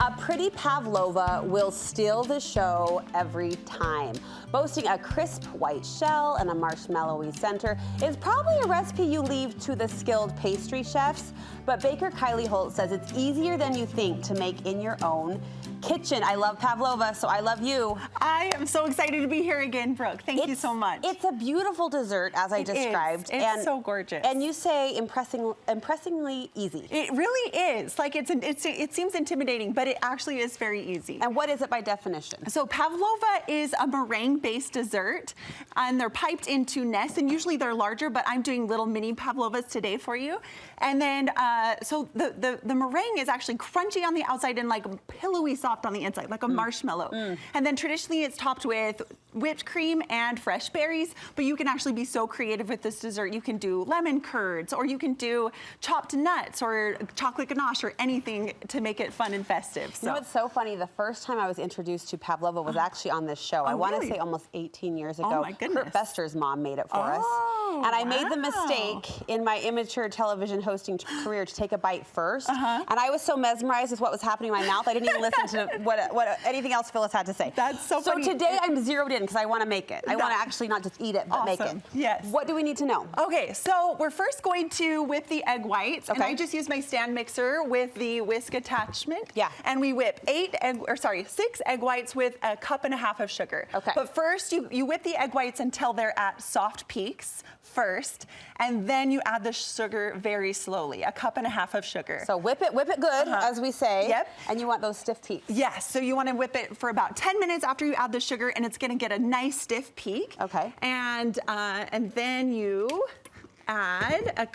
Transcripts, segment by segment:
A pretty pavlova will steal the show every time. Boasting a crisp white shell and a marshmallow-y center is probably a recipe you leave to the skilled pastry chefs, but baker Kylie Holt says it's easier than you think to make in your own kitchen. I love pavlova, so I love you. I am so excited to be here again, Brooke. Thank you so much. It's a beautiful dessert, as I described. It's so gorgeous. And you say impressingly easy. It really is. Like it seems intimidating, but it actually is very easy. And what is it by definition? So pavlova is a meringue-based dessert, and they're piped into nests, and usually they're larger, but I'm doing little mini pavlovas today for you. And then, so the meringue is actually crunchy on the outside and like pillowy soft on the inside, like a marshmallow. And then traditionally it's topped with whipped cream and fresh berries, but you can actually be so creative with this dessert. You can do lemon curds, or you can do chopped nuts or chocolate ganache or anything to make it fun and festive. So. You know what's so funny? The first time I was introduced to pavlova was actually on this show. I want to say almost 18 years ago. Oh my goodness. Kurt Bester's mom made it for us. And I made the mistake in my immature television hosting career to take a bite first. And I was so mesmerized with what was happening in my mouth, I didn't even listen to what anything else Phyllis had to say. That's so funny. So today I'm zeroed in because I want to make it. I want to actually not just eat it, but make it. Yes. What do we need to know? Okay, so we're first going to whip the egg whites. Okay. And I just use my stand mixer with the whisk attachment. Yeah. And we whip 6 egg whites with a cup and a half of sugar. Okay. But first you whip the egg whites until they're at soft peaks first, and then you add the sugar very slowly, a cup and a half of sugar. So whip it good, as we say. Yep. And you want those stiff peaks. Yes, so you want to whip it for about 10 minutes after you add the sugar, and it's going to get a nice stiff peak. Okay. And then you add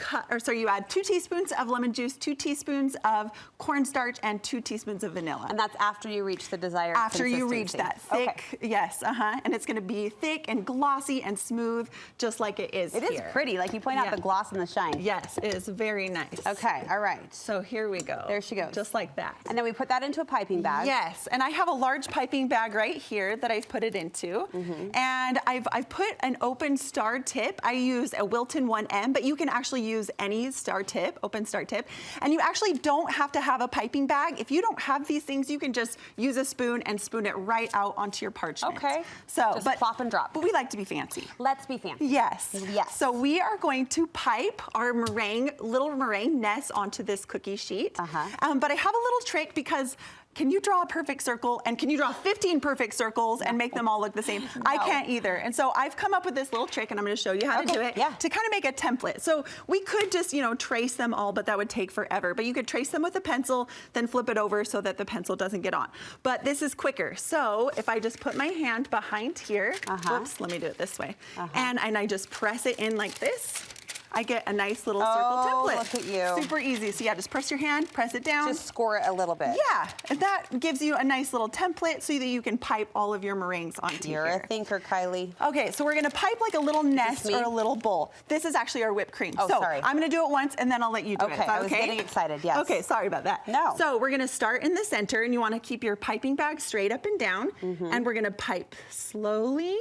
you add 2 teaspoons of lemon juice, 2 teaspoons of cornstarch, and 2 teaspoons of vanilla. And that's after you reach the desired After consistency. you reach that thick, yes, and it's gonna be thick and glossy and smooth, just like it is here. It is pretty, like you point out the gloss and the shine. Yes, it is very nice. Okay, all right. So here we go. There she goes. Just like that. And then we put that into a piping bag. Yes, and I have a large piping bag right here that I've put it into. And I've put an open star tip. I use a Wilton 1M, but you can actually use any star tip, open star tip. And you actually don't have to have a piping bag. If you don't have these things, you can just use a spoon and spoon it right out onto your parchment. Okay. So, just plop and drop. But we like to be fancy. Let's be fancy. Yes. Yes. So we are going to pipe our little meringue nest onto this cookie sheet. But I have a little trick, because can you draw a perfect circle, and can you draw 15 perfect circles and make them all look the same? No. I can't either. And so I've come up with this little trick, and I'm going to show you how to do it to kind of make a template. So we could just, trace them all, but that would take forever. But you could trace them with a pencil, then flip it over so that the pencil doesn't get on. But this is quicker. So if I just put my hand behind here, whoops, let me do it this way. And I just press it in like this, I get a nice little circle template. Look at you. Super easy. So yeah, just press your hand, press it down. Just score it a little bit. Yeah, and that gives you a nice little template so that you can pipe all of your meringues onto You're a thinker, Kylie. Okay, so we're gonna pipe like a little nest or a little bowl. This is actually our whipped cream. Oh, so sorry. I'm gonna do it once, and then I'll let you do it. Okay, I was getting excited, yes. Okay, sorry about that. No. So we're gonna start in the center, and you wanna keep your piping bag straight up and down, and we're gonna pipe slowly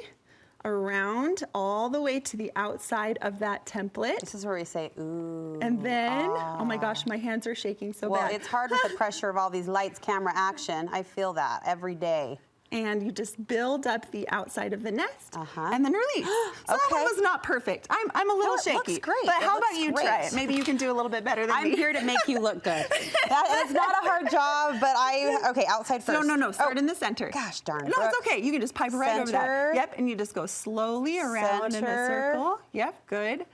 around all the way to the outside of that template. This is where we say, ooh. And then, oh my gosh, my hands are shaking so bad. Well, it's hard with the pressure of all these lights, camera, action. I feel that every day. And you just build up the outside of the nest, and then release. So that one was not perfect. I'm a little shaky. It looks great. But how about you try it? Maybe you can do a little bit better than me. I'm here to make you look good. It's not a hard job, but okay, outside first. No, start in the center. Gosh darn. No, it's okay. You can just pipe right over that. Yep, and you just go slowly around in a circle. Yep, good.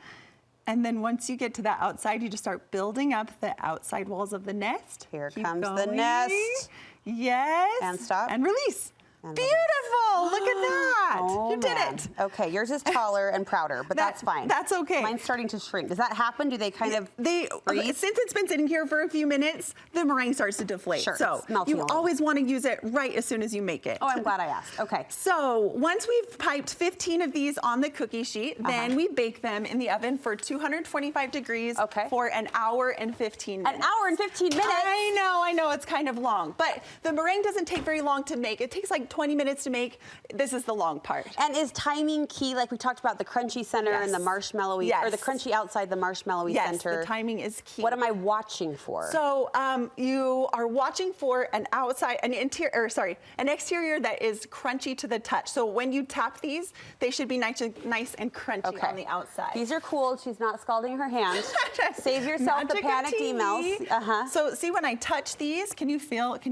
And then once you get to that outside, you just start building up the outside walls of the nest. Here comes the nest. Yes. And stop. And release. Beautiful! Look at that! Oh, you did it. Okay, yours is taller and prouder, but that's fine. That's okay. Mine's starting to shrink. Does that happen? Do they kind of freeze? Since it's been sitting here for a few minutes, the meringue starts to deflate. Sure, so you always want to use it right as soon as you make it. Oh, I'm glad I asked. Okay. So once we've piped 15 of these on the cookie sheet, then we bake them in the oven for 225 degrees for an hour and 15 minutes. An hour and 15 minutes? I know, it's kind of long. But the meringue doesn't take very long to make. It takes like 20 minutes to make. make. This is the long part. And is timing key? Like we talked about the crunchy center and the marshmallowy, or the crunchy outside, the marshmallowy center. Yes, the timing is key. What am I watching for? So you are watching for an exterior that is crunchy to the touch. So when you tap these, they should be nice and crunchy on the outside. These are cool. She's not scalding her hands. Save yourself the panicked emails. So see, when I touch these, can you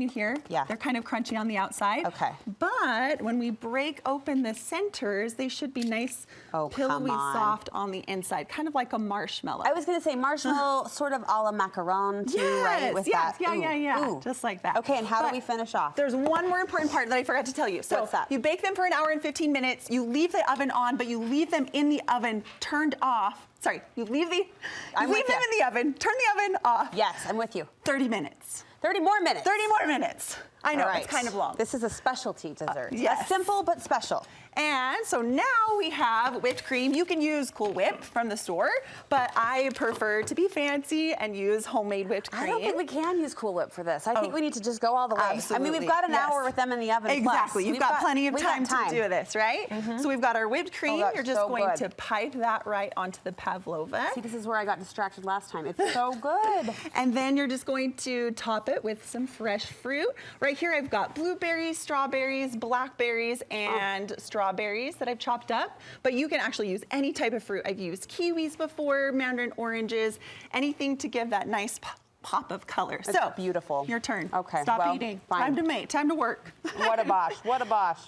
hear? Yeah. They're kind of crunchy on the outside. Okay. But when we break open the centers, they should be nice, pillowy, soft on the inside, kind of like a marshmallow. I was going to say marshmallow, sort of a la macaron too, right? With that. Yeah. Just like that. Okay, and how do we finish off? There's one more important part that I forgot to tell you. So what's that? You bake them for an hour and 15 minutes. You leave the oven on, but you leave them in the oven turned off. Sorry, you leave them in the oven, turn the oven off. Yes, I'm with you. 30 minutes. 30 more minutes. 30 more minutes. I know, it's kind of long. This is a specialty dessert. Yes. Simple but special. And so now we have whipped cream. You can use Cool Whip from the store, but I prefer to be fancy and use homemade whipped cream. I don't think we can use Cool Whip for this. I think we need to just go all the way. Absolutely. I mean, we've got an hour with them in the oven. Exactly. You've got plenty of time to do this, right? So we've got our whipped cream. You're just going to pipe that right onto the pavlova. See, this is where I got distracted last time. It's so good. And then you're just going to top it with some fresh fruit. Right here I've got blueberries, strawberries, blackberries, and strawberries that I've chopped up. But you can actually use any type of fruit. I've used kiwis before, mandarin oranges, anything to give that nice pop of color. It's so beautiful. Your turn. Okay. Stop eating. Fine. Time to work. What a bosh. What a bosh.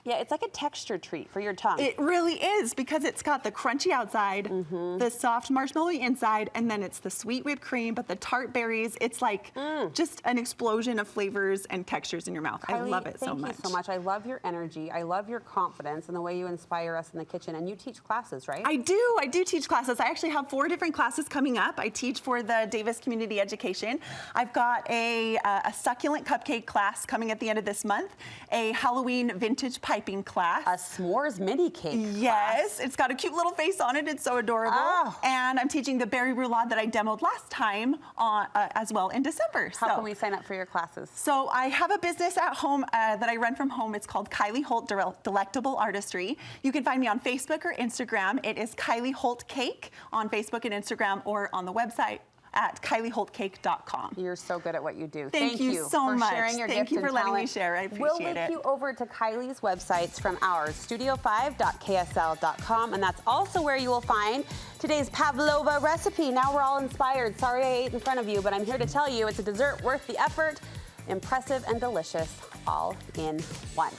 Yeah, it's like a texture treat for your tongue. It really is, because it's got the crunchy outside, the soft marshmallowy inside, and then it's the sweet whipped cream, but the tart berries. It's like just an explosion of flavors and textures in your mouth. Kylie, I love it so much. Thank you so much. I love your energy. I love your confidence and the way you inspire us in the kitchen. And you teach classes, right? I do teach classes. I actually have 4 different classes coming up. I teach for the Davis Community Education. I've got a succulent cupcake class coming at the end of this month, a Halloween vintage piping class. A s'mores mini cake Yes, class. It's got a cute little face on it. It's so adorable. Oh. And I'm teaching the berry roulade that I demoed last time as well in December. How can we sign up for your classes? So I have a business at home that I run from home. It's called Kylie Holt Delectable Artistry. You can find me on Facebook or Instagram. It is Kylie Holt Cake on Facebook and Instagram, or on the website at KylieHoltCake.com. You're so good at what you do. Thank you so for much. sharing your Thank gift you for and letting me talent. share. I appreciate We'll link it. you over to Kylie's websites from ours, studio5.ksl.com, and that's also where you will find today's pavlova recipe. Now we're all inspired. Sorry I ate in front of you, but I'm here to tell you it's a dessert worth the effort, impressive and delicious, all in one.